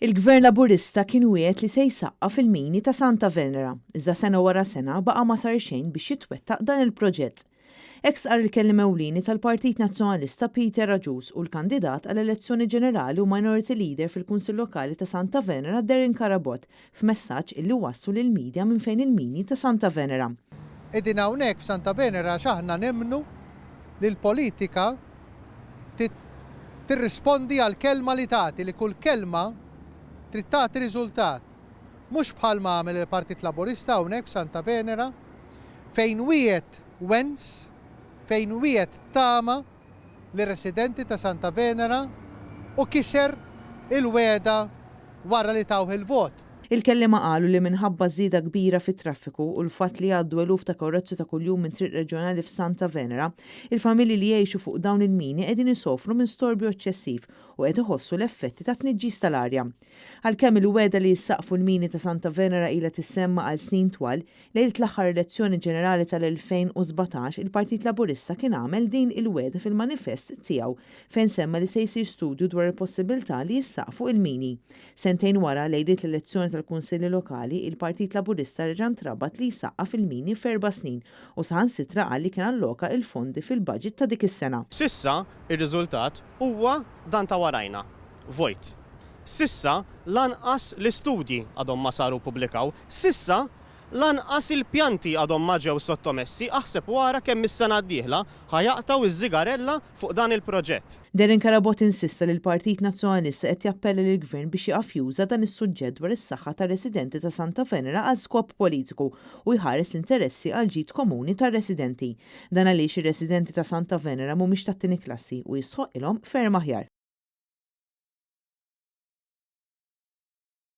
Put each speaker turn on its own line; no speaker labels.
Il-Gvern Laburista kien wieħed li se jsaqqa fil-mini ta' Santa Venera, iżda sena wara sena baqa' ma sar xejn biex jitwettaq dan il-proġett. Sar il-kellim ewlieni tal-Partit Nazzjonalista Peter Raġus u l-kandidat għall-elezzjoni ġenerali u Minority Leader fil-Kunsill Lokali ta' Santa Venera Darren Karabot f'messaġġ illi wassu lill-midja minn fejn il-mini ta' Santa Venera.
Qegħdin hawnhekk f'Santa Venera x'aħna nemmnu li l-politika tirrispondi għal kelma li tagħti li kull kelma trid tagħti riżultat. Mhux bħalma għamel il-Partit Laburista hawnhekk f'Santa Venera fejn wieħed wens, fejn wieħed tama lir-residenti ta' Santa Venera u kiser il-weda wara li tawh il-vot.
Il-kellima qalu li minħabba żieda kbira fit-traffiku u l-fatt li għaddu eluf ta' karozzi ta' kuljum minn triq reġjonali f'Santa Venera, il-familji li jgħixu fuq dawn il-mini qegħdin isofru minn storbju eċċessiv u qed iħossu l-effetti ta' tniġġis tal-arja. Għalkemm il-weda li jissaqfu l-mini ta' Santa Venera ilha tissemma għal snin twal, lejlet l-aħħar elezzjoni ġenerali tal-2017 il-Partit Laburista kien għamel din il-weda fil-manifest tiegħu fejn semma li se jsir studju dwar il-possibilità li jissaqfu il-mini. Sentejn wara lejlet l-elezzjoni tal-Kunsilli Lokali, il-Partit Laburista reġa' ntrabat li jsaqqa fil-mini f'4 snin u saħansitra qal li kien alloka il-fondi fil-budget ta' dik is-sena.
Sissa ir-riżultat huwa dan ta' warajna, vojt. Sissa lanqas l-istudji għadhom ma saru publikaw, sissa lanqas il-pjanti għadhom ma ġew sottomessi, aħseb wara kemm is-sena d-dieħla ħajaqtaw iż-żigarella fuq dan il-proġett.
Darren Karabot insista li l-Partit Nazzjonalista qed jappella lill-Gvern biex jaqaf juża dan is-suġġett dwar is-saħħa tar-residenti ta' Santa Venera għal skop politiku u jħares l-interessi għal ġid komuni tar-residenti. Dan għaliex ir-residenti ta' Santa Venera mhumiex tat-tieni klassi u jisħoq ilhom ferm aħjar.